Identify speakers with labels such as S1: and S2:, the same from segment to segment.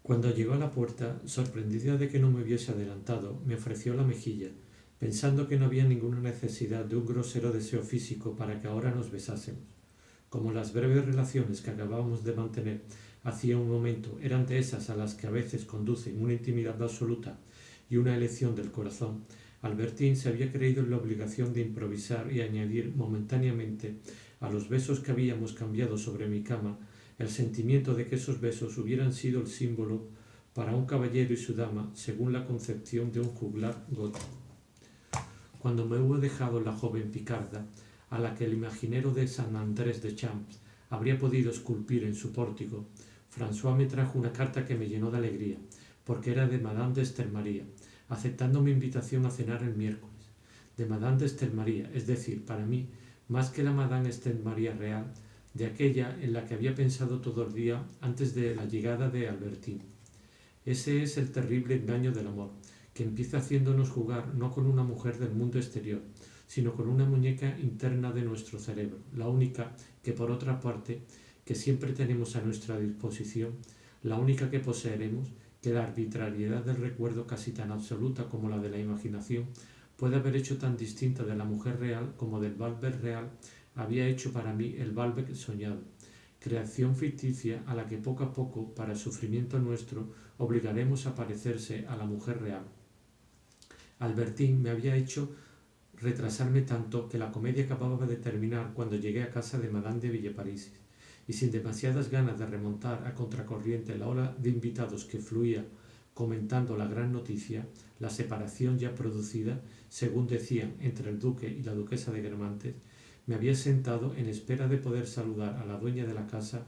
S1: Cuando llegó a la puerta, sorprendida de que no me hubiese adelantado, me ofreció la mejilla, pensando que no había ninguna necesidad de un grosero deseo físico para que ahora nos besásemos. Como las breves relaciones que acabábamos de mantener hacía un momento eran de esas a las que a veces conducen una intimidad absoluta y una elección del corazón, Albertín se había creído en la obligación de improvisar y añadir momentáneamente a los besos que habíamos cambiado sobre mi cama el sentimiento de que esos besos hubieran sido el símbolo para un caballero y su dama según la concepción de un juglar gótico. Cuando me hubo dejado la joven picarda, a la que el imaginero de San Andrés de Champs habría podido esculpir en su pórtico, François me trajo una carta que me llenó de alegría, porque era de Madame de Estermaría, aceptando mi invitación a cenar el miércoles. De Madame de Estermaría, es decir, para mí, más que la Madame Estermaría real, de aquella en la que había pensado todo el día antes de la llegada de Albertín. Ese es el terrible engaño del amor, que empieza haciéndonos jugar no con una mujer del mundo exterior, sino con una muñeca interna de nuestro cerebro, la única que, por otra parte, que siempre tenemos a nuestra disposición, la única que poseeremos, que la arbitrariedad del recuerdo casi tan absoluta como la de la imaginación puede haber hecho tan distinta de la mujer real como del Balbec real había hecho para mí el Balbec soñado, creación ficticia a la que poco a poco, para el sufrimiento nuestro, obligaremos a parecerse a la mujer real. Albertín me había hecho retrasarme tanto que la comedia acababa de terminar cuando llegué a casa de Madame de Villeparisis, y sin demasiadas ganas de remontar a contracorriente la ola de invitados que fluía comentando la gran noticia, la separación ya producida, según decían, entre el duque y la duquesa de Guermantes, me había sentado en espera de poder saludar a la dueña de la casa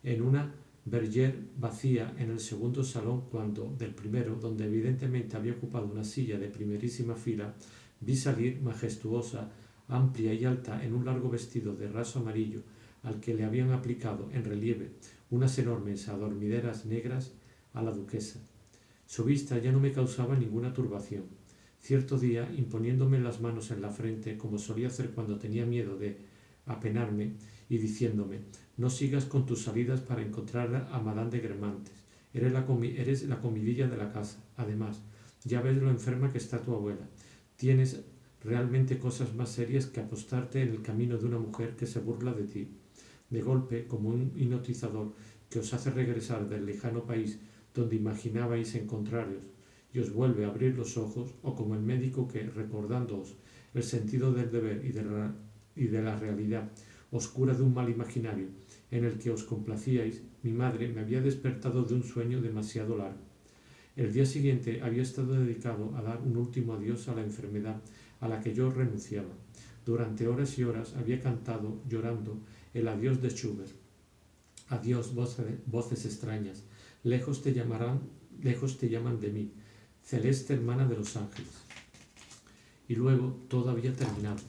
S1: en una bergère vacía en el segundo salón cuando, del primero, donde evidentemente había ocupado una silla de primerísima fila, vi salir, majestuosa, amplia y alta, en un largo vestido de raso amarillo, al que le habían aplicado en relieve unas enormes adormideras negras, a la duquesa. Su vista ya no me causaba ninguna turbación. Cierto día, imponiéndome las manos en la frente, como solía hacer cuando tenía miedo de apenarme, y diciéndome: no sigas con tus salidas para encontrar a Madame de Guermantes. Eres la comidilla de la casa. Además, ya ves lo enferma que está tu abuela. Tienes realmente cosas más serias que apostarte en el camino de una mujer que se burla de ti. De golpe, como un hipnotizador que os hace regresar del lejano país donde imaginabais encontraros y os vuelve a abrir los ojos, o como el médico que, recordándoos el sentido del deber y de la realidad, os cura de un mal imaginario en el que os complacíais, mi madre me había despertado de un sueño demasiado largo. El día siguiente había estado dedicado a dar un último adiós a la enfermedad a la que yo renunciaba. Durante horas y horas había cantado, llorando, el adiós de Schubert. Adiós, voces extrañas, lejos te llaman de mí, celeste hermana de los ángeles. Y luego todo había terminado.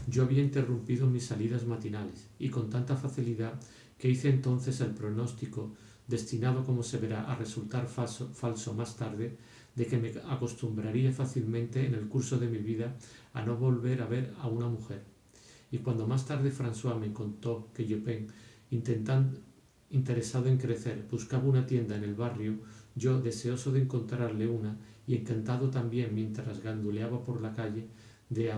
S1: Yo había interrumpido mis salidas matinales, y con tanta facilidad que hice entonces el pronóstico, destinado como se verá a resultar falso más tarde, de que me acostumbraría fácilmente en el curso de mi vida a no volver a ver a una mujer. Y cuando más tarde François me contó que Chopin, interesado en crecer, buscaba una tienda en el barrio, yo, deseoso de encontrarle una, y encantado también mientras ganduleaba por la calle, de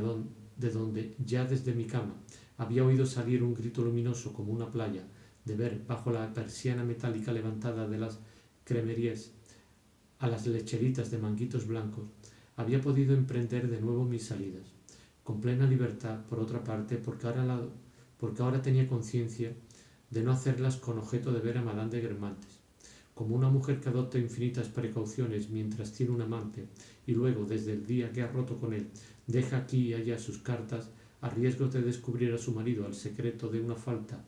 S1: donde, ya desde mi cama, había oído salir un grito luminoso como una playa, de ver, bajo la persiana metálica levantada de las cremerías, a las lecheritas de manguitos blancos, había podido emprender de nuevo mis salidas, con plena libertad, por otra parte, porque ahora tenía conciencia de no hacerlas con objeto de ver a Madame de Guermantes. Como una mujer que adopta infinitas precauciones mientras tiene un amante y luego, desde el día que ha roto con él, deja aquí y allá sus cartas a riesgo de descubrir a su marido el secreto de una falta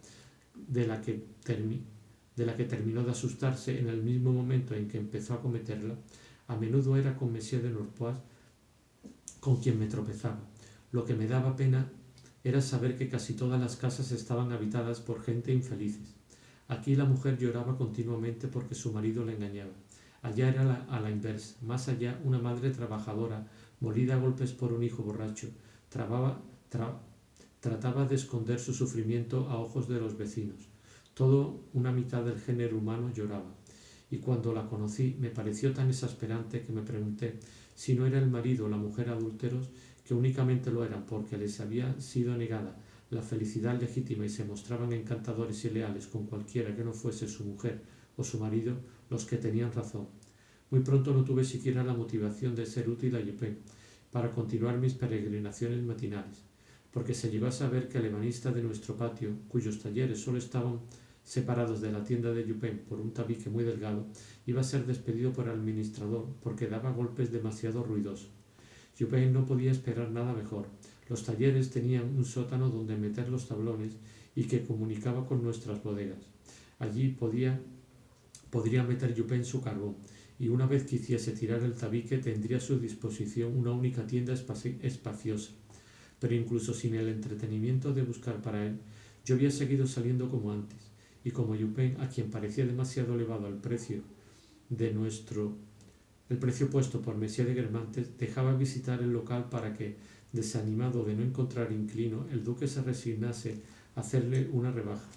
S1: de la que terminó de asustarse en el mismo momento en que empezó a cometerla, a menudo era con Monsieur de Norpois con quien me tropezaba. Lo que me daba pena era saber que casi todas las casas estaban habitadas por gente infelices. Aquí la mujer lloraba continuamente porque su marido la engañaba. Allá era a la inversa. Más allá, una madre trabajadora, molida a golpes por un hijo borracho, trataba de esconder su sufrimiento a ojos de los vecinos. Todo una mitad del género humano lloraba. y cuando la conocí me pareció tan exasperante que me pregunté si no era el marido o la mujer adúlteros, que únicamente lo eran porque les había sido negada la felicidad legítima y se mostraban encantadores y leales con cualquiera que no fuese su mujer o su marido, los que tenían razón. Muy pronto no tuve siquiera la motivación de ser útil a Yupén para continuar mis peregrinaciones matinales, porque se llegó a saber que el ebanista de nuestro patio, cuyos talleres solo estaban separados de la tienda de Yupén por un tabique muy delgado, iba a ser despedido por el administrador porque daba golpes demasiado ruidosos. Yupén no podía esperar nada mejor. Los talleres tenían un sótano donde meter los tablones y que comunicaba con nuestras bodegas. Allí podría meter Yupén su carbón, y una vez que hiciese tirar el tabique tendría a su disposición una única tienda espaciosa. Pero incluso sin el entretenimiento de buscar para él, yo había seguido saliendo como antes, y como Yupén, a quien parecía demasiado elevado el precio puesto por Monsieur de Guermantes, dejaba visitar el local para que, desanimado de no encontrar inquilino, el duque se resignase a hacerle una rebaja.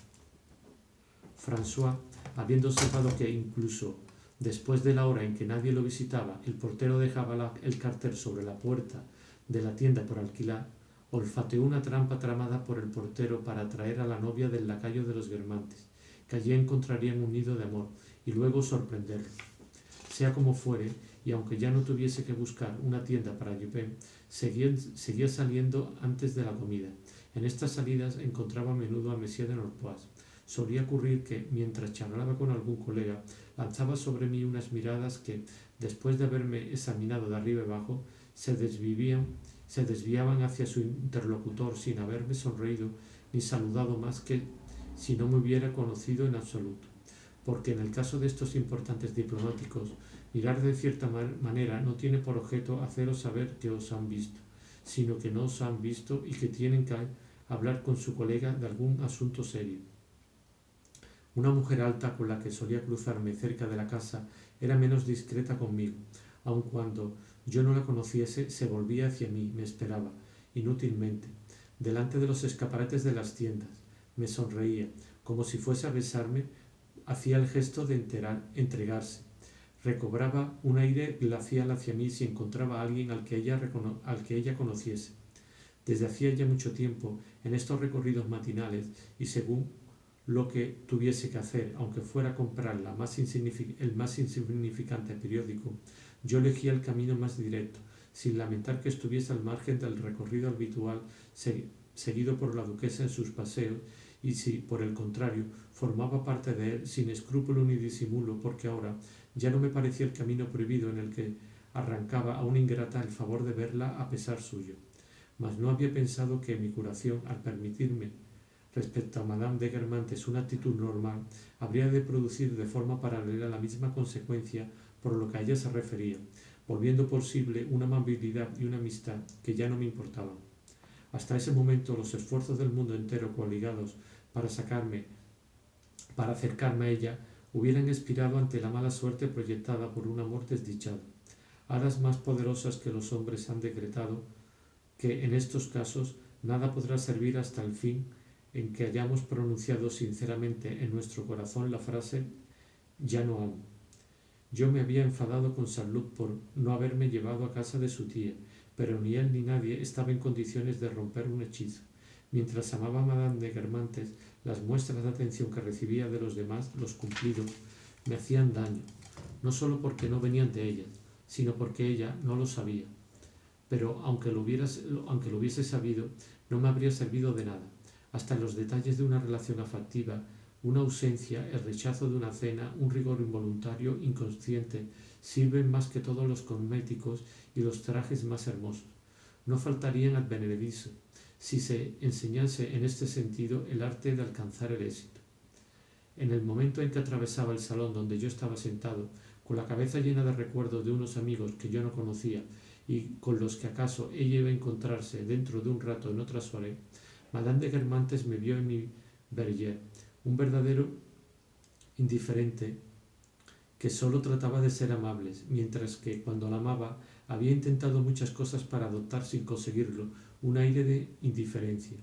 S1: François, habiendo observado que incluso después de la hora en que nadie lo visitaba, el portero dejaba el cartel sobre la puerta de la tienda por alquilar, olfateó una trampa tramada por el portero para atraer a la novia del lacayo de los Guermantes, que allí encontrarían un nido de amor, y luego sorprenderlo. Sea como fuere, y aunque ya no tuviese que buscar una tienda para Yupén, seguía saliendo antes de la comida. En estas salidas encontraba a menudo a Monsieur de Norpois. Solía ocurrir que, mientras charlaba con algún colega, lanzaba sobre mí unas miradas que, después de haberme examinado de arriba abajo, se desviaban hacia su interlocutor sin haberme sonreído ni saludado más que si no me hubiera conocido en absoluto. Porque en el caso de estos importantes diplomáticos, mirar de cierta manera no tiene por objeto haceros saber que os han visto, sino que no os han visto y que tienen que hablar con su colega de algún asunto serio. Una mujer alta con la que solía cruzarme cerca de la casa era menos discreta conmigo. Aun cuando yo no la conociese, se volvía hacia mí, me esperaba, inútilmente, delante de los escaparates de las tiendas. Me sonreía, como si fuese a besarme, hacía el gesto de entregarse. Recobraba un aire glacial hacia mí si encontraba a alguien al que ella conociese. Desde hacía ya mucho tiempo, en estos recorridos matinales, y según lo que tuviese que hacer, aunque fuera comprar el más insignificante periódico, yo elegía el camino más directo, sin lamentar que estuviese al margen del recorrido habitual seguido por la duquesa en sus paseos, y si, por el contrario, formaba parte de él sin escrúpulo ni disimulo, porque ahora ya no me parecía el camino prohibido en el que arrancaba a una ingrata el favor de verla a pesar suyo. Mas no había pensado que mi curación, al permitirme respecto a Madame de Guermantes una actitud normal, habría de producir de forma paralela la misma consecuencia por lo que a ella se refería, volviendo posible una amabilidad y una amistad que ya no me importaban. Hasta ese momento los esfuerzos del mundo entero coligados para acercarme a ella hubieran expirado ante la mala suerte proyectada por un amor desdichado. Hadas más poderosas que los hombres han decretado que en estos casos nada podrá servir hasta el fin en que hayamos pronunciado sinceramente en nuestro corazón la frase «ya no amo». Yo me había enfadado con Saint-Loup por no haberme llevado a casa de su tía, pero ni él ni nadie estaba en condiciones de romper un hechizo. Mientras amaba a Madame de Guermantes, las muestras de atención que recibía de los demás, los cumplidos, me hacían daño, no solo porque no venían de ella, sino porque ella no lo sabía. Pero aunque lo hubiese sabido, no me habría servido de nada. Hasta en los detalles de una relación afectiva, una ausencia, el rechazo de una cena, un rigor involuntario, inconsciente, sirven más que todos los cosméticos y los trajes más hermosos. No faltarían al benedicto si se enseñase en este sentido el arte de alcanzar el éxito. En el momento en que atravesaba el salón donde yo estaba sentado, con la cabeza llena de recuerdos de unos amigos que yo no conocía y con los que acaso ella iba a encontrarse dentro de un rato en otra soirée, Madame de Guermantes me vio en mi verger, un verdadero indiferente que solo trataba de ser amables, mientras que, cuando la amaba, había intentado muchas cosas para adoptar sin conseguirlo un aire de indiferencia.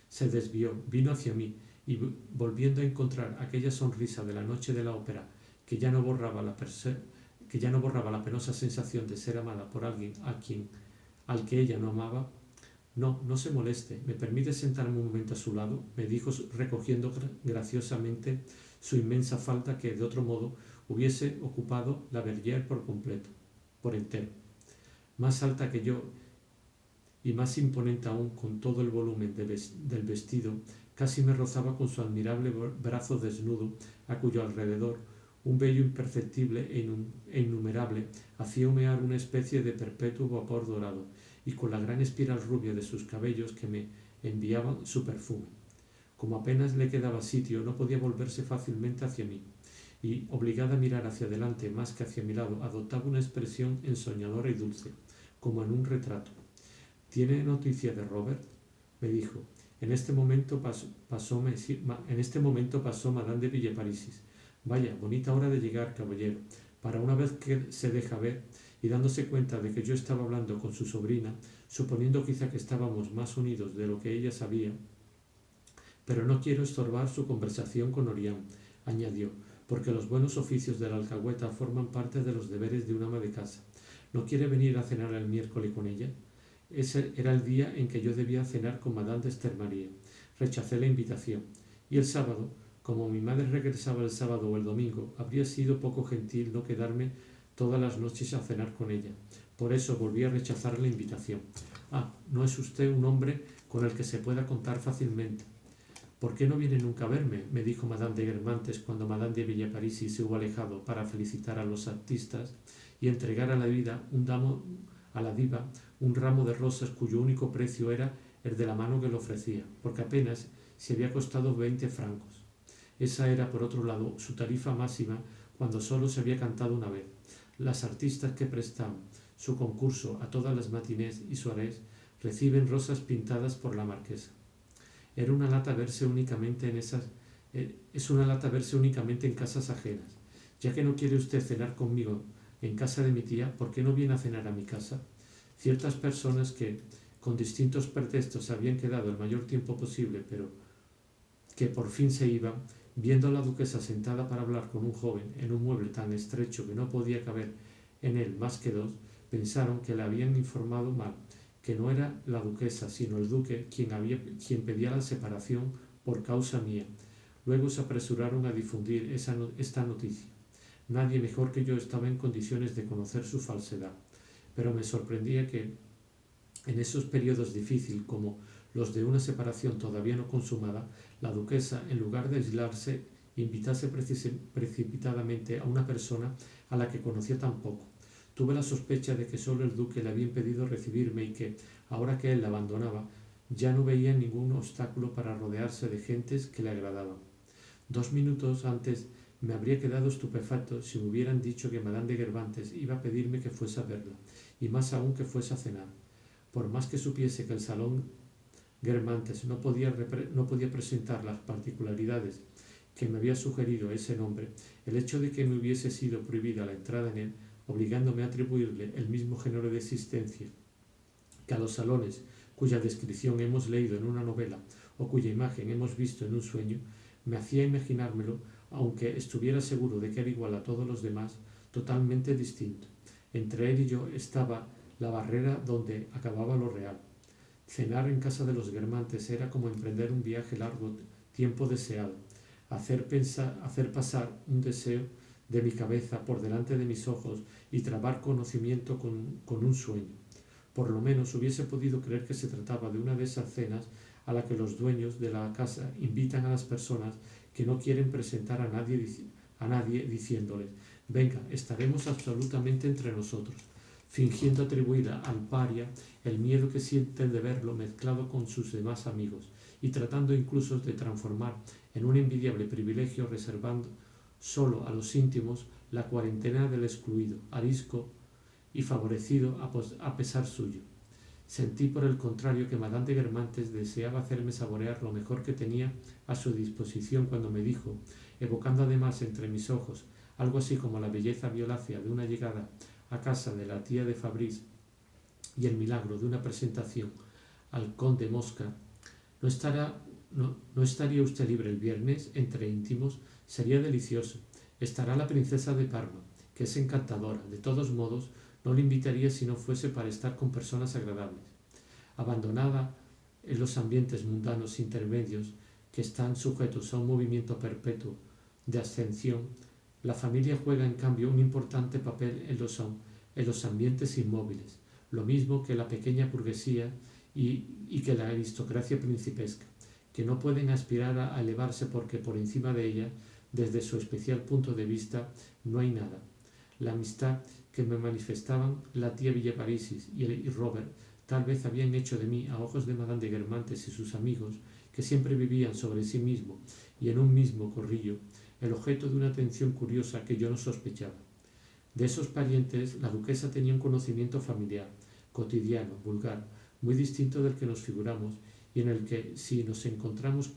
S1: Se desvió, vino hacia mí, y volviendo a encontrar aquella sonrisa de la noche de la ópera que ya no borraba la penosa sensación de ser amada por alguien al que ella no amaba. No, no se moleste. ¿Me permite sentarme un momento a su lado?, me dijo, recogiendo graciosamente su inmensa falda que de otro modo hubiese ocupado la Verrière por entero. Más alta que yo y más imponente aún, con todo el volumen del vestido, casi me rozaba con su admirable brazo desnudo, a cuyo alrededor un vello imperceptible e innumerable hacía humear una especie de perpetuo vapor dorado, y con la gran espiral rubia de sus cabellos que me enviaban su perfume. Como apenas le quedaba sitio, no podía volverse fácilmente hacia mí, y, obligada a mirar hacia adelante más que hacia mi lado, adoptaba una expresión ensoñadora y dulce, como en un retrato. ¿Tiene noticia de Robert?, me dijo. En este momento pasó Madame de Villeparisis. Vaya, bonita hora de llegar, caballero. Para una vez que se deja ver, y dándose cuenta de que yo estaba hablando con su sobrina, suponiendo quizá que estábamos más unidos de lo que ella sabía. Pero no quiero estorbar su conversación con Orián, añadió, porque los buenos oficios de la alcahueta forman parte de los deberes de un ama de casa. ¿No quiere venir a cenar el miércoles con ella? Ese era el día en que yo debía cenar con Madame de Stermarie. Rechacé la invitación. Y el sábado, como mi madre regresaba el sábado o el domingo, habría sido poco gentil no quedarme todas las noches a cenar con ella. Por eso volví a rechazar la invitación. Ah, no es usted un hombre con el que se pueda contar fácilmente. ¿Por qué no viene nunca a verme?, me dijo Madame de Guermantes cuando Madame de Villeparisis se hubo alejado para felicitar a los artistas y entregar a la diva un ramo de rosas cuyo único precio era el de la mano que le ofrecía, porque apenas se había costado 20 francos. Esa era, por otro lado, su tarifa máxima cuando solo se había cantado una vez. Las artistas que prestan su concurso a todas las matinés y soirées reciben rosas pintadas por la marquesa. Es una lata verse únicamente en casas ajenas. Ya que no quiere usted cenar conmigo en casa de mi tía, ¿por qué no viene a cenar a mi casa? Ciertas personas que, con distintos pretextos, se habían quedado el mayor tiempo posible, pero que por fin se iban, viendo a la duquesa sentada para hablar con un joven en un mueble tan estrecho que no podía caber en él más que dos, pensaron que le habían informado mal, que no era la duquesa, sino el duque quien pedía la separación por causa mía. Luego se apresuraron a difundir esta noticia. Nadie mejor que yo estaba en condiciones de conocer su falsedad, pero me sorprendía que, en esos periodos difíciles como los de una separación todavía no consumada, la duquesa, en lugar de aislarse, invitase precipitadamente a una persona a la que conocía tan poco. Tuve la sospecha de que solo el duque le había impedido recibirme y que, ahora que él la abandonaba, ya no veía ningún obstáculo para rodearse de gentes que le agradaban. 2 minutos antes me habría quedado estupefacto si me hubieran dicho que Madame de Guermantes iba a pedirme que fuese a verla, y más aún que fuese a cenar. Por más que supiese que el salón Guermantes no podía presentar las particularidades que me había sugerido ese nombre, el hecho de que me hubiese sido prohibida la entrada en él, obligándome a atribuirle el mismo género de existencia que a los salones cuya descripción hemos leído en una novela o cuya imagen hemos visto en un sueño, me hacía imaginármelo, aunque estuviera seguro de que era igual a todos los demás, totalmente distinto. Entre él y yo estaba la barrera donde acababa lo real. Cenar en casa de los Guermantes era como emprender un viaje largo tiempo deseado, hacer pasar un deseo de mi cabeza por delante de mis ojos y trabar conocimiento con un sueño. Por lo menos hubiese podido creer que se trataba de una de esas cenas a la que los dueños de la casa invitan a las personas que no quieren presentar a nadie diciéndoles: venga, estaremos absolutamente entre nosotros, fingiendo atribuir al paria el miedo que sienten de verlo mezclado con sus demás amigos, y tratando incluso de transformar en un envidiable privilegio, reservando solo a los íntimos la cuarentena del excluido, arisco y favorecido a pesar suyo. Sentí, por el contrario, que Madame de Guermantes deseaba hacerme saborear lo mejor que tenía a su disposición cuando me dijo, evocando además entre mis ojos algo así como la belleza violácea de una llegada a casa de la tía de Fabrice y el milagro de una presentación al conde Mosca: ¿No estaría usted libre el viernes, entre íntimos? Sería delicioso. Estará la princesa de Parma, que es encantadora. De todos modos, no le invitaría si no fuese para estar con personas agradables. Abandonada en los ambientes mundanos intermedios que están sujetos a un movimiento perpetuo de ascensión, la familia juega en cambio un importante papel en los ambientes inmóviles, lo mismo que la pequeña burguesía y que la aristocracia principesca, que no pueden aspirar a elevarse porque por encima de ella, desde su especial punto de vista, no hay nada. La amistad que me manifestaban la tía Villeparisis y Robert tal vez habían hecho de mí, a ojos de Madame de Guermantes y sus amigos, que siempre vivían sobre sí mismo y en un mismo corrillo, el objeto de una atención curiosa que yo no sospechaba. De esos parientes, la duquesa tenía un conocimiento familiar, cotidiano, vulgar, muy distinto del que nos figuramos y en el que, si nos encontramos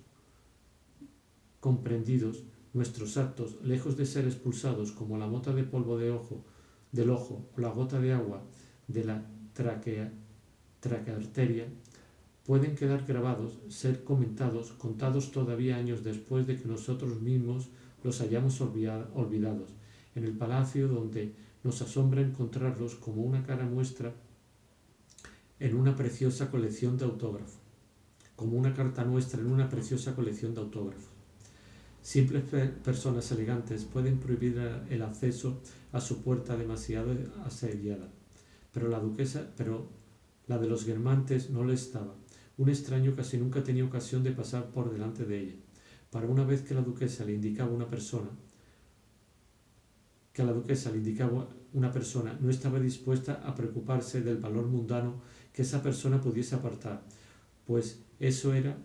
S1: comprendidos, nuestros actos, lejos de ser expulsados como la mota de polvo del ojo o la gota de agua de la traquearteria, pueden quedar grabados, ser comentados, contados todavía años después de que nosotros mismos los hayamos olvidados, en el palacio donde nos asombra encontrarlos como una cara muestra en una preciosa colección de autógrafos, como una carta nuestra en una preciosa colección de autógrafos. Simples personas elegantes pueden prohibir el acceso a su puerta demasiado asediada, pero la de los Guermantes no lo estaba. Un extraño casi nunca tenía ocasión de pasar por delante de ella. Para una vez que la duquesa le indicaba una persona, no estaba dispuesta a preocuparse del valor mundano que esa persona pudiese apartar, pues eso era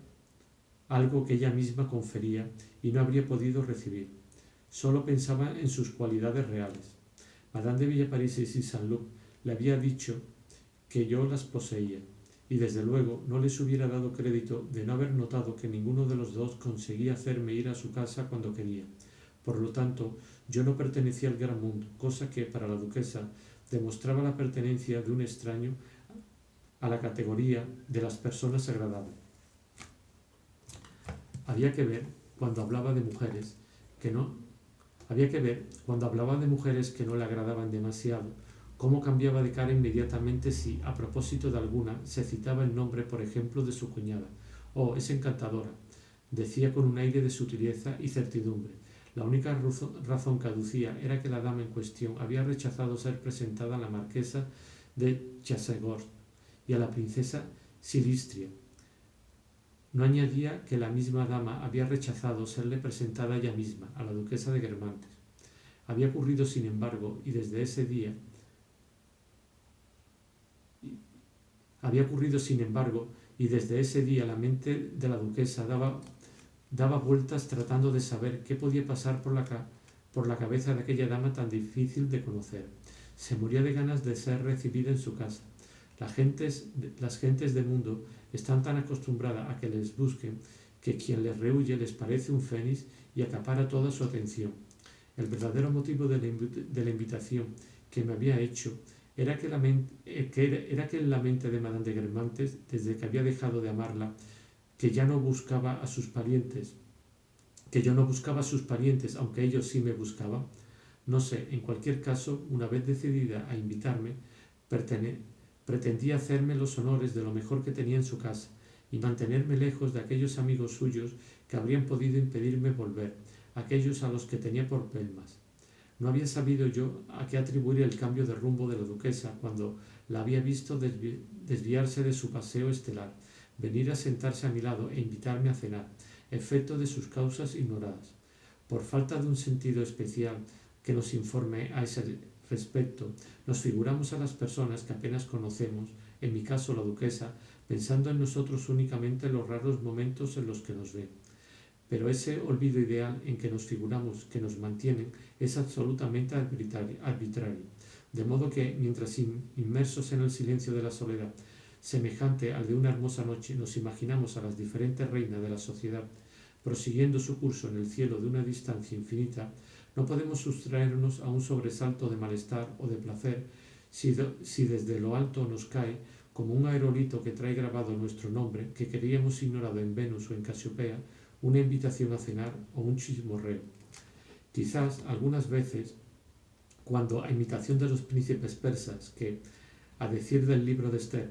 S1: algo que ella misma confería y no habría podido recibir. Solo pensaba en sus cualidades reales. Madame de Villeparisis y Saint-Loup le había dicho que yo las poseía, y desde luego no les hubiera dado crédito de no haber notado que ninguno de los dos conseguía hacerme ir a su casa cuando quería. Por lo tanto, yo no pertenecía al gran mundo, cosa que para la duquesa demostraba la pertenencia de un extraño a la categoría de las personas agradables. Había que ver cuando hablaba de mujeres que no le agradaban demasiado, cómo cambiaba de cara inmediatamente si, a propósito de alguna, se citaba el nombre, por ejemplo, de su cuñada. «Oh, es encantadora», decía con un aire de sutileza y certidumbre. La única razón que aducía era que la dama en cuestión había rechazado ser presentada a la marquesa de Chassegours y a la princesa Silistria. No añadía que la misma dama había rechazado serle presentada ella misma, a la duquesa de Guermantes. Había ocurrido, sin embargo, y desde ese día la mente de la duquesa daba vueltas tratando de saber qué podía pasar por la cabeza de aquella dama tan difícil de conocer. Se moría de ganas de ser recibida en su casa. Las gentes del mundo están tan acostumbradas a que les busquen que quien les rehuye les parece un fénix y acapara toda su atención. El verdadero motivo de la invitación que me había hecho era que en la mente de Madame de Guermantes, desde que había dejado de amarla, que yo no buscaba a sus parientes, aunque ellos sí me buscaban. No sé, en cualquier caso, una vez decidida a invitarme, pretendía hacerme los honores de lo mejor que tenía en su casa y mantenerme lejos de aquellos amigos suyos que habrían podido impedirme volver, aquellos a los que tenía por pelmas. No había sabido yo a qué atribuir el cambio de rumbo de la duquesa cuando la había visto desviarse de su paseo estelar, venir a sentarse a mi lado e invitarme a cenar, efecto de sus causas ignoradas. Por falta de un sentido especial que nos informe a ese respecto, nos figuramos a las personas que apenas conocemos, en mi caso la duquesa, pensando en nosotros únicamente en los raros momentos en los que nos ve. Pero ese olvido ideal en que nos figuramos que nos mantienen es absolutamente arbitrario, de modo que, mientras inmersos en el silencio de la soledad, semejante al de una hermosa noche, nos imaginamos a las diferentes reinas de la sociedad prosiguiendo su curso en el cielo de una distancia infinita, no podemos sustraernos a un sobresalto de malestar o de placer si desde lo alto nos cae, como un aerolito que trae grabado nuestro nombre, que creíamos ignorado en Venus o en Casiopea, una invitación a cenar o un chismorreo. Quizás algunas veces, cuando a imitación de los príncipes persas que, a decir del libro de Esther,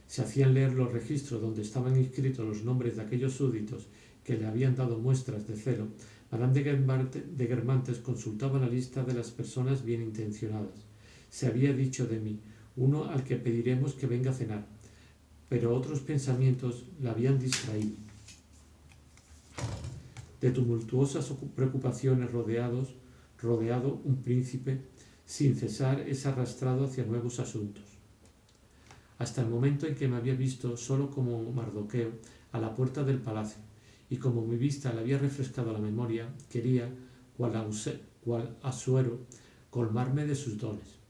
S1: se hacían leer los registros donde estaban inscritos los nombres de aquellos súbditos que le habían dado muestras de celo, Madame de Guermantes consultaba la lista de las personas bien intencionadas. Se había dicho de mí, uno al que pediremos que venga a cenar, pero otros pensamientos la habían distraído. De tumultuosas preocupaciones rodeado un príncipe, sin cesar es arrastrado hacia nuevos asuntos. Hasta el momento en que me había visto solo como Mardoqueo a la puerta del palacio, y como mi vista le había refrescado la memoria, quería, cual Asuero, colmarme de sus dones.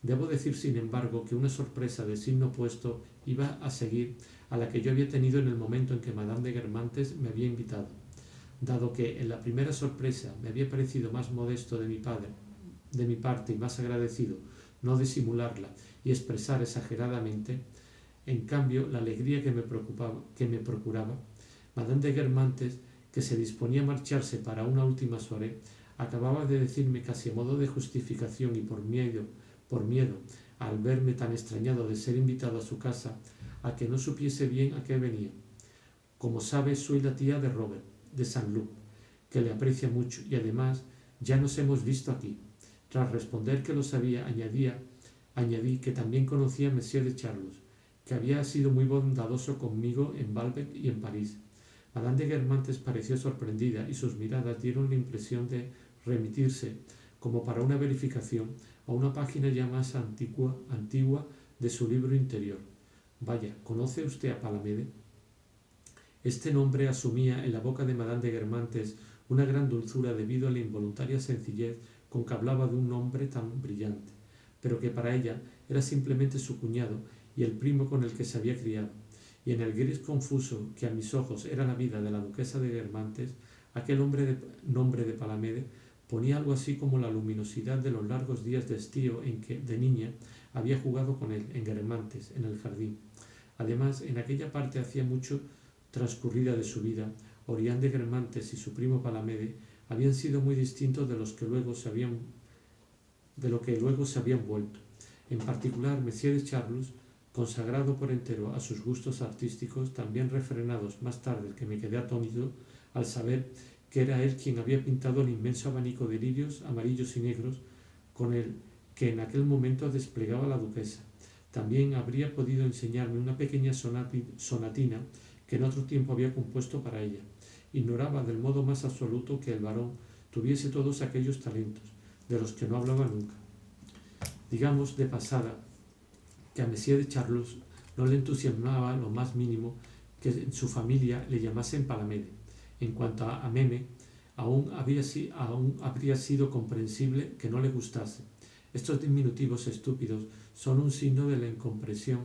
S1: Debo decir, sin embargo, que una sorpresa de signo opuesto iba a seguir a la que yo había tenido en el momento en que Madame de Guermantes me había invitado. Dado que en la primera sorpresa me había parecido más modesto de mi parte y más agradecido no disimularla y expresar exageradamente, en cambio la alegría que me procuraba, Madame de Guermantes, que se disponía a marcharse para una última soirée, acababa de decirme casi a modo de justificación y por miedo al verme tan extrañado de ser invitado a su casa, a que no supiese bien a qué venía. Como sabe, soy la tía de Robert, de Saint-Loup, que le aprecia mucho, y además ya nos hemos visto aquí. Tras responder que lo sabía, añadí que también conocía a Monsieur de Charlus, que había sido muy bondadoso conmigo en Balbec y en París. Madame de Guermantes pareció sorprendida y sus miradas dieron la impresión de remitirse, como para una verificación, a una página ya más antigua de su libro interior. Vaya, ¿conoce usted a Palamede? Este nombre asumía en la boca de Madame de Guermantes una gran dulzura debido a la involuntaria sencillez con que hablaba de un hombre tan brillante, pero que para ella era simplemente su cuñado y el primo con el que se había criado, y en el gris confuso que a mis ojos era la vida de la duquesa de Guermantes, aquel nombre de Palamede ponía algo así como la luminosidad de los largos días de estío en que, de niña, había jugado con él en Guermantes, en el jardín. Además, en aquella parte hacía mucho transcurrida de su vida, Orián de Guermantes y su primo Palamede habían sido muy distintos de lo que luego se habían vuelto. En particular, Monsieur de Charlus, consagrado por entero a sus gustos artísticos, también refrenados más tarde, que me quedé atónito al saber que era él quien había pintado el inmenso abanico de lirios amarillos y negros con el que en aquel momento desplegaba la duquesa. También habría podido enseñarme una pequeña sonatina que en otro tiempo había compuesto para ella. Ignoraba del modo más absoluto que el varón tuviese todos aquellos talentos, de los que no hablaba nunca. Digamos de pasada que a Monsieur de Charlus no le entusiasmaba lo más mínimo que en su familia le llamasen Palamede. En cuanto a Meme, aún habría sido comprensible que no le gustase. Estos diminutivos estúpidos son un signo de la incomprensión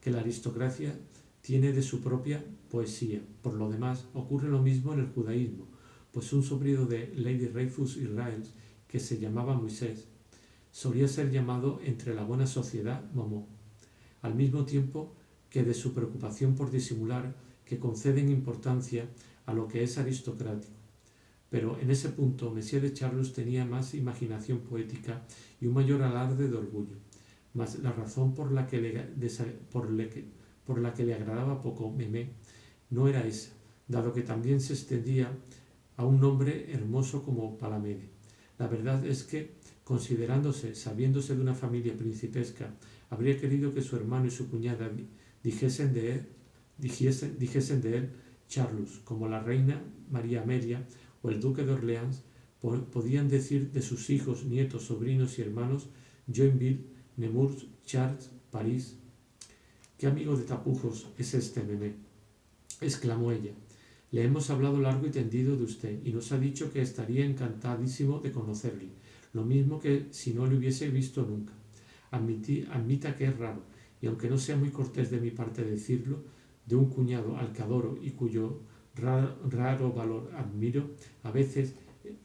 S1: que la aristocracia tiene de su propia poesía. Por lo demás, ocurre lo mismo en el judaísmo, pues un sobrino de Lady Dreyfus Israels, que se llamaba Moisés, solía ser llamado entre la buena sociedad Momó, al mismo tiempo que de su preocupación por disimular que conceden importancia a lo que es aristocrático. Pero en ese punto Monsieur de Charlus tenía más imaginación poética y un mayor alarde de orgullo. Mas la razón por la que le agradaba poco Memé no era esa, dado que también se extendía a un nombre hermoso como Palamede. La verdad es que, sabiéndose de una familia principesca, habría querido que su hermano y su cuñada dijesen de él Charlus, como la reina María Amelia o el duque de Orleans podían decir de sus hijos, nietos, sobrinos y hermanos Joinville, Nemours, Chartres, París. «¿Qué amigo de tapujos es este Memé?», exclamó ella. «Le hemos hablado largo y tendido de usted y nos ha dicho que estaría encantadísimo de conocerle, lo mismo que si no le hubiese visto nunca. Admita que es raro, y aunque no sea muy cortés de mi parte decirlo, de un cuñado al que adoro y cuyo raro valor admiro, a veces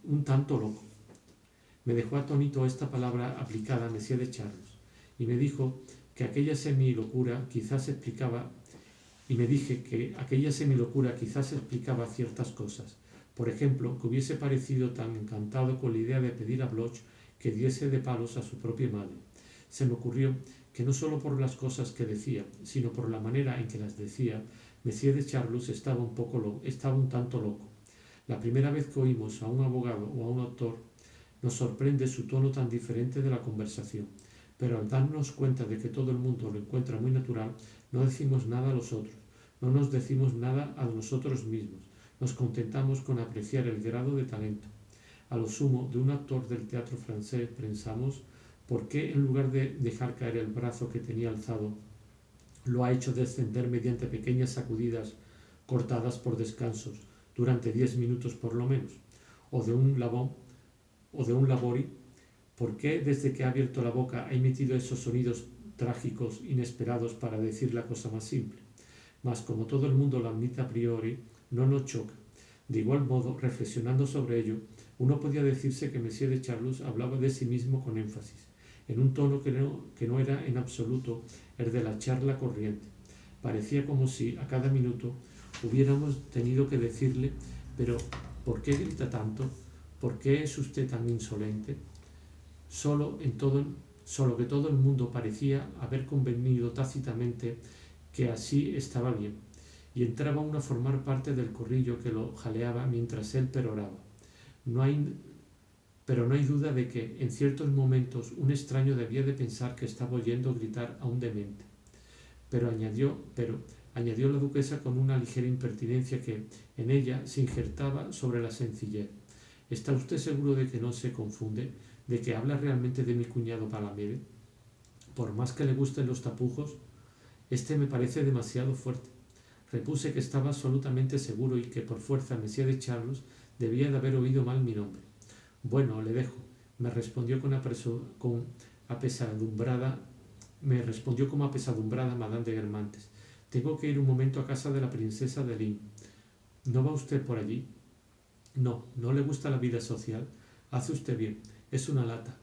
S1: un tanto loco». Me dejó atónito esta palabra aplicada a Monsieur de Charlus, y me dijo que aquella semilocura quizás explicaba ciertas cosas, Por ejemplo, que hubiese parecido tan encantado con la idea de pedir a Bloch que diese de palos a su propia madre. Se me ocurrió que no solo por las cosas que decía, sino por la manera en que las decía, Monsieur de Charlus estaba un tanto loco. La primera vez que oímos a un abogado o a un autor, nos sorprende su tono tan diferente de la conversación, pero al darnos cuenta de que todo el mundo lo encuentra muy natural, no decimos nada a los otros, no nos decimos nada a nosotros mismos, nos contentamos con apreciar el grado de talento. A lo sumo, de un actor del teatro francés pensamos, ¿por qué en lugar de dejar caer el brazo que tenía alzado, lo ha hecho descender mediante pequeñas sacudidas cortadas por descansos, durante 10 minutos por lo menos? O de un labori, ¿por qué desde que ha abierto la boca ha emitido esos sonidos trágicos, inesperados para decir la cosa más simple? Mas como todo el mundo lo admite a priori, no nos choca. De igual modo, reflexionando sobre ello, uno podía decirse que Monsieur de Charlus hablaba de sí mismo con énfasis, en un tono que no era en absoluto el de la charla corriente. Parecía como si a cada minuto hubiéramos tenido que decirle: «Pero, ¿por qué grita tanto? ¿Por qué es usted tan insolente?». Solo que todo el mundo parecía haber convenido tácitamente que así estaba bien, y entraba uno a formar parte del corrillo que lo jaleaba mientras él peroraba. Pero no hay duda de que, en ciertos momentos, un extraño debía de pensar que estaba oyendo gritar a un demente. Pero añadió la duquesa con una ligera impertinencia que, en ella, se injertaba sobre la sencillez: ¿está usted seguro de que no se confunde, de que habla realmente de mi cuñado Palamede? Por más que le gusten los tapujos, este me parece demasiado fuerte. Repuse que estaba absolutamente seguro y que por fuerza Monsieur de Charlus debía de haber oído mal mi nombre. «Bueno, le dejo», me respondió como apesadumbrada Madame de Guermantes. «Tengo que ir un momento a casa de la princesa de Lynn». «¿No va usted por allí?». «No, ¿no le gusta la vida social?». «Hace usted bien, es una lata.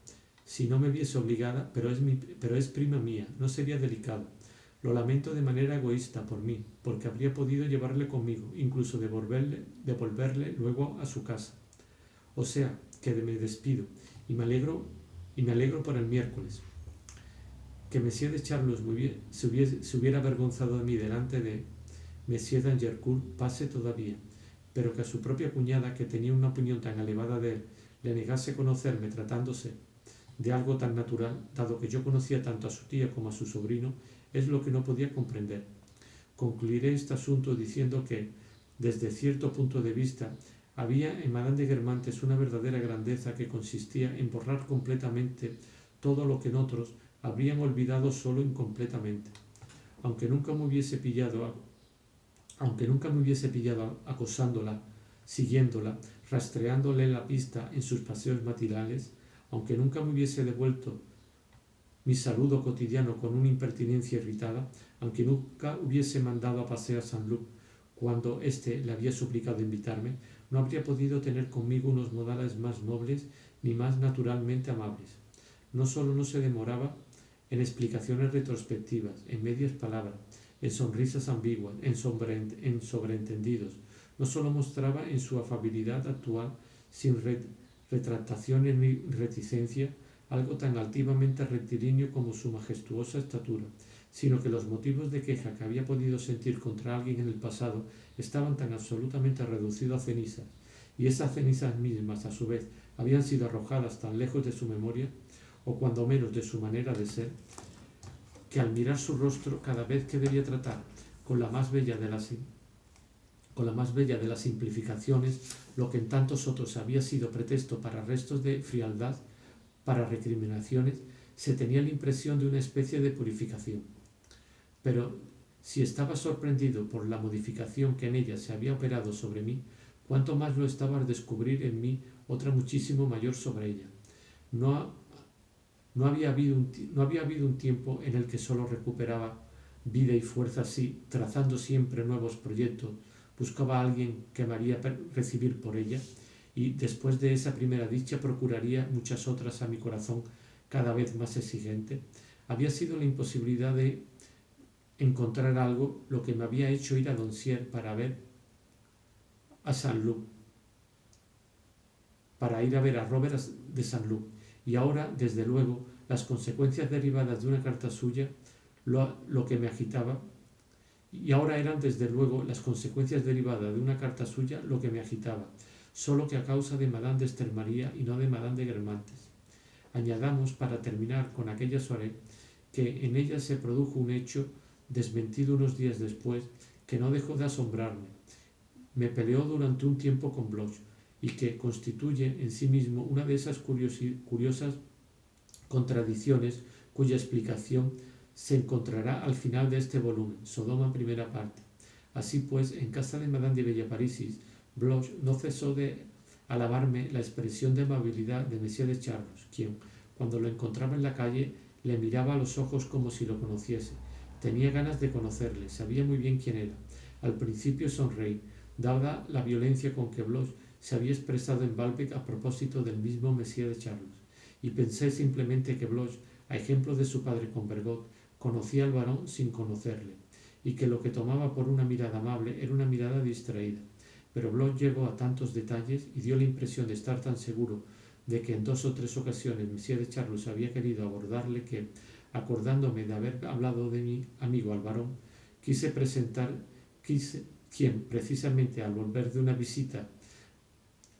S1: Si no me viese obligada, pero es prima mía, no sería delicado. Lo lamento de manera egoísta por mí, porque habría podido llevarle conmigo, incluso devolverle luego a su casa. O sea, que me despido, y me alegro por el miércoles». Que Monsieur de Charlus se hubiera avergonzado de mí delante de Monsieur d'Angercourt pase todavía, pero que a su propia cuñada, que tenía una opinión tan elevada de él, le negase conocerme tratándose de algo tan natural, dado que yo conocía tanto a su tía como a su sobrino, es lo que no podía comprender. Concluiré este asunto diciendo que, desde cierto punto de vista, había en Madame de Guermantes una verdadera grandeza que consistía en borrar completamente todo lo que en otros habrían olvidado solo incompletamente. Aunque nunca me hubiese pillado acosándola, siguiéndola, rastreándole la pista en sus paseos matinales, aunque nunca me hubiese devuelto mi saludo cotidiano con una impertinencia irritada, aunque nunca hubiese mandado a pasear a Saint-Loup cuando éste le había suplicado invitarme, no habría podido tener conmigo unos modales más nobles ni más naturalmente amables. No solo no se demoraba en explicaciones retrospectivas, en medias palabras, en sonrisas ambiguas, en sobreentendidos. No solo mostraba en su afabilidad actual, sin retractaciones ni reticencia, algo tan altivamente rectilíneo como su majestuosa estatura, sino que los motivos de queja que había podido sentir contra alguien en el pasado estaban tan absolutamente reducidos a cenizas, y esas cenizas mismas, a su vez, habían sido arrojadas tan lejos de su memoria, o cuando menos de su manera de ser, que al mirar su rostro cada vez que debía tratar con la más bella de las simplificaciones, lo que en tantos otros había sido pretexto para restos de frialdad, para recriminaciones, se tenía la impresión de una especie de purificación. Pero si estaba sorprendido por la modificación que en ella se había operado sobre mí, cuánto más lo estaba al descubrir en mí otra muchísimo mayor sobre ella. No había habido un tiempo en el que solo recuperaba vida y fuerza así, trazando siempre nuevos proyectos, buscaba a alguien que me haría recibir por ella, y después de esa primera dicha procuraría muchas otras a mi corazón cada vez más exigente. Había sido la imposibilidad de encontrar algo lo que me había hecho ir a Doncières para ver a Saint-Loup. para ir a ver a Robert de Saint-Luc, y ahora, desde luego, las consecuencias derivadas de una carta suya, lo que me agitaba, y ahora eran desde luego las consecuencias derivadas de una carta suya lo que me agitaba, solo que a causa de Madame de Estermaría y no de Madame de Guermantes. Añadamos, para terminar con aquella soirée, que en ella se produjo un hecho desmentido unos días después que no dejó de asombrarme. Me peleó durante un tiempo con Bloch y que constituye en sí mismo una de esas curiosas contradicciones cuya explicación se encontrará al final de este volumen, Sodoma primera parte. Así pues, en casa de Madame de Villaparisis, Bloch no cesó de alabarme la expresión de amabilidad de Monsieur de Charlus, quien, cuando lo encontraba en la calle, le miraba a los ojos como si lo conociese. Tenía ganas de conocerle, sabía muy bien quién era. Al principio sonreí, dada la violencia con que Bloch se había expresado en Balbec a propósito del mismo Monsieur de Charlus, y pensé simplemente que Bloch, a ejemplo de su padre con Bergot, conocía al varón sin conocerle, y que lo que tomaba por una mirada amable era una mirada distraída. Pero Bloch llegó a tantos detalles y dio la impresión de estar tan seguro de que en 2 o 3 ocasiones Monsieur de Charlus había querido abordarle que, acordándome de haber hablado de mi amigo al varón, quien precisamente al volver de una visita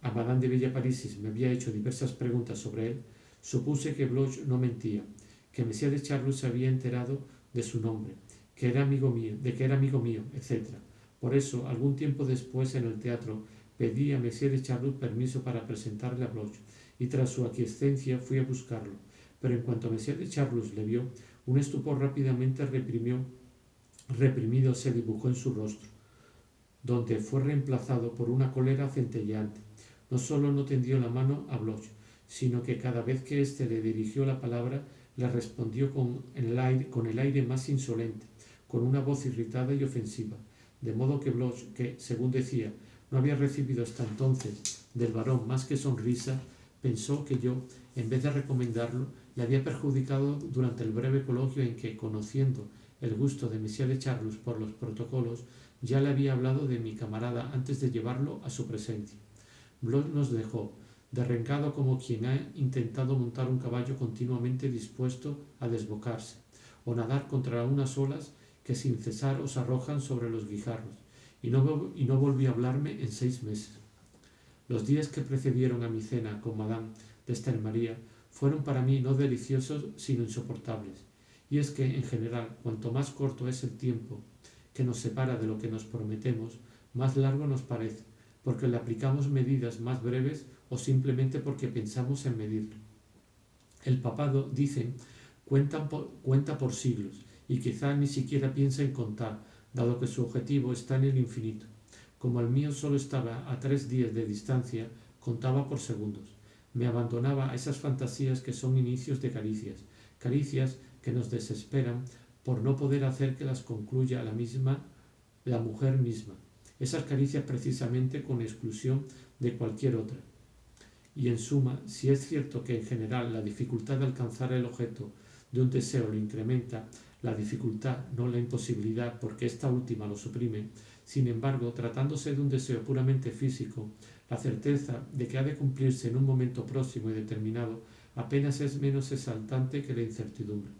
S1: a Madame de Villaparisis me había hecho diversas preguntas sobre él, supuse que Bloch no mentía, que Monsieur de Charlus se había enterado de su nombre, de que era amigo mío, etc. Por eso, algún tiempo después en el teatro, pedí a Monsieur de Charlus permiso para presentarle a Bloch, y tras su aquiescencia fui a buscarlo. Pero en cuanto Monsieur de Charlus le vio, un estupor rápidamente reprimido se dibujó en su rostro, donde fue reemplazado por una cólera centelleante. No solo no tendió la mano a Bloch, sino que cada vez que éste le dirigió la palabra, le respondió con el aire más insolente, con una voz irritada y ofensiva, de modo que Bloch, que, según decía, no había recibido hasta entonces del varón más que sonrisa, pensó que yo, en vez de recomendarlo, le había perjudicado durante el breve coloquio en que, conociendo el gusto de Monsieur de Charlus por los protocolos, ya le había hablado de mi camarada antes de llevarlo a su presencia. Bloch nos dejó, derrengado como quien ha intentado montar un caballo continuamente dispuesto a desbocarse, o nadar contra unas olas que sin cesar os arrojan sobre los guijarros, y no volvió a hablarme en 6 meses. Los días que precedieron a mi cena con Madame de Estermaría fueron para mí no deliciosos sino insoportables, y es que, en general, cuanto más corto es el tiempo que nos separa de lo que nos prometemos, más largo nos parece, porque le aplicamos medidas más breves o simplemente porque pensamos en medirlo. El papado, dicen, cuenta por siglos, y quizá ni siquiera piensa en contar, dado que su objetivo está en el infinito. Como el mío solo estaba a 3 días de distancia, contaba por segundos. Me abandonaba a esas fantasías que son inicios de caricias que nos desesperan por no poder hacer que las concluya la mujer misma. Esas caricias precisamente con exclusión de cualquier otra. Y en suma, si es cierto que en general la dificultad de alcanzar el objeto de un deseo lo incrementa, la dificultad, no la imposibilidad, porque esta última lo suprime, sin embargo, tratándose de un deseo puramente físico, la certeza de que ha de cumplirse en un momento próximo y determinado apenas es menos exaltante que la incertidumbre.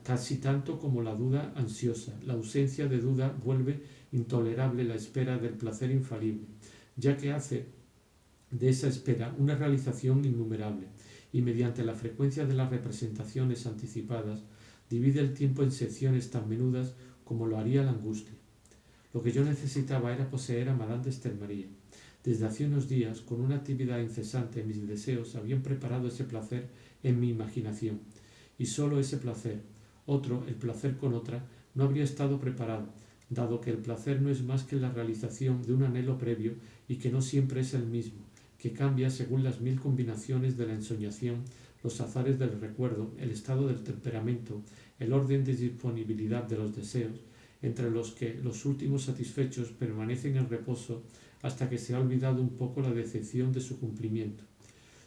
S1: Casi tanto como la duda ansiosa, la ausencia de duda vuelve intolerable la espera del placer infalible, ya que hace de esa espera una realización innumerable, y mediante la frecuencia de las representaciones anticipadas divide el tiempo en secciones tan menudas como lo haría la angustia. Lo que yo necesitaba era poseer a Madame de Estermaría. Desde hace unos días, con una actividad incesante, mis deseos habían preparado ese placer en mi imaginación, y sólo ese placer. Otro, el placer con otra, no habría estado preparado, dado que el placer no es más que la realización de un anhelo previo y que no siempre es el mismo, que cambia según las 1000 combinaciones de la ensoñación, los azares del recuerdo, el estado del temperamento, el orden de disponibilidad de los deseos, entre los que los últimos satisfechos permanecen en reposo hasta que se ha olvidado un poco la decepción de su cumplimiento.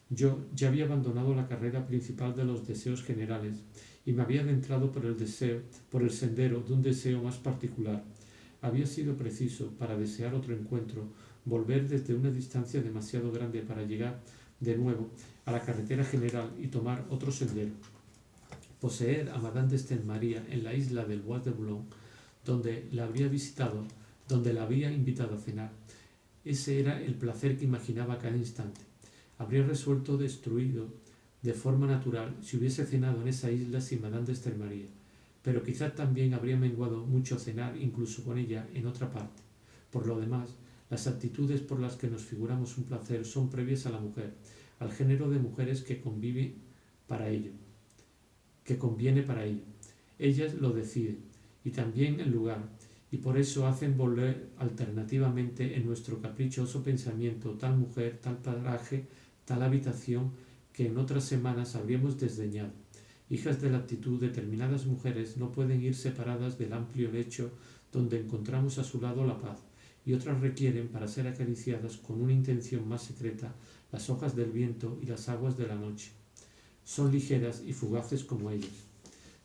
S1: Yo ya había abandonado la carrera principal de los deseos generales y me había adentrado por el sendero de un deseo más particular. Había sido preciso, para desear otro encuentro, volver desde una distancia demasiado grande para llegar de nuevo a la carretera general y tomar otro sendero. Poseer a Madame de Stenmaria en la isla del Bois de Boulogne, donde la habría visitado, donde la había invitado a cenar. Ese era el placer que imaginaba a cada instante. Habría resuelto destruido de forma natural si hubiese cenado en esa isla sin Madame de Stenmaria, pero quizá también habría menguado mucho cenar incluso con ella en otra parte. Por lo demás, las actitudes por las que nos figuramos un placer son previas a la mujer, al género de mujeres que conviene para ello. Ellas lo deciden, y también el lugar, y por eso hacen volver alternativamente en nuestro caprichoso pensamiento tal mujer, tal paraje, tal habitación que en otras semanas habríamos desdeñado. Hijas de la actitud, determinadas mujeres no pueden ir separadas del amplio lecho donde encontramos a su lado la paz, y otras requieren, para ser acariciadas con una intención más secreta, las hojas del viento y las aguas de la noche. Son ligeras y fugaces como ellas.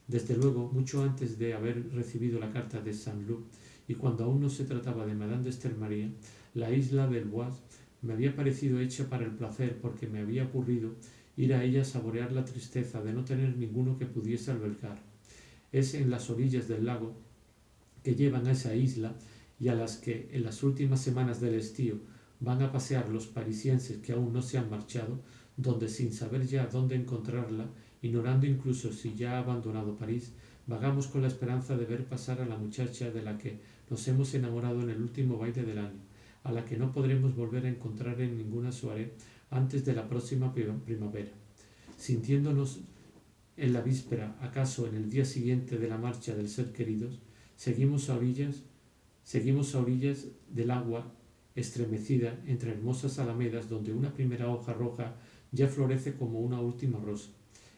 S1: Desde luego, mucho antes de haber recibido la carta de Saint-Loup, y cuando aún no se trataba de Madame de Stenmaria, la isla del Bois me había parecido hecha para el placer, porque me había ocurrido ir a ella a saborear la tristeza de no tener ninguno que pudiese albergar. Es en las orillas del lago que llevan a esa isla y a las que en las últimas semanas del estío van a pasear los parisienses que aún no se han marchado, donde sin saber ya dónde encontrarla, ignorando incluso si ya ha abandonado París, vagamos con la esperanza de ver pasar a la muchacha de la que nos hemos enamorado en el último baile del año, a la que no podremos volver a encontrar en ninguna soirée antes de la próxima primavera. Sintiéndonos en la víspera, acaso en el día siguiente de la marcha del ser queridos, seguimos a orillas del agua estremecida entre hermosas alamedas donde una primera hoja roja ya florece como una última rosa.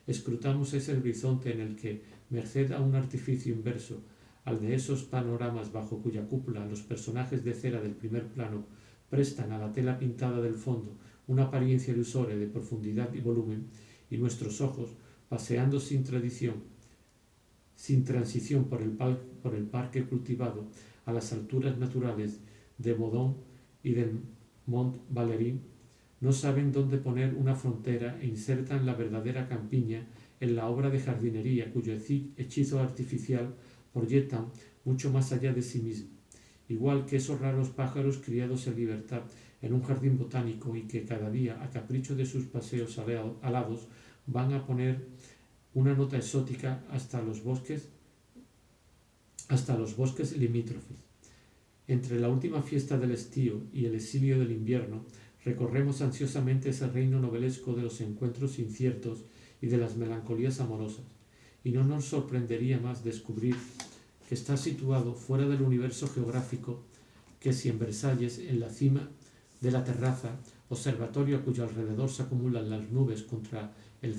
S1: Escrutamos ese horizonte en el que, merced a un artificio inverso al de esos panoramas bajo cuya cúpula los personajes de cera del primer plano prestan a la tela pintada del fondo una apariencia ilusoria de profundidad y volumen, y nuestros ojos, paseando sin transición por el parque cultivado a las alturas naturales de Meudon y del Mont Valéry, no saben dónde poner una frontera e insertan la verdadera campiña en la obra de jardinería cuyo hechizo artificial proyectan mucho más allá de sí mismo, igual que esos raros pájaros criados en libertad en un jardín botánico y que cada día, a capricho de sus paseos alados, van a poner una nota exótica hasta los bosques limítrofes. Entre la última fiesta del estío y el exilio del invierno, recorremos ansiosamente ese reino novelesco de los encuentros inciertos y de las melancolías amorosas, y no nos sorprendería más descubrir que está situado fuera del universo geográfico que si en Versalles, en la cima de la terraza, observatorio a cuyo alrededor se acumulan las nubes contra el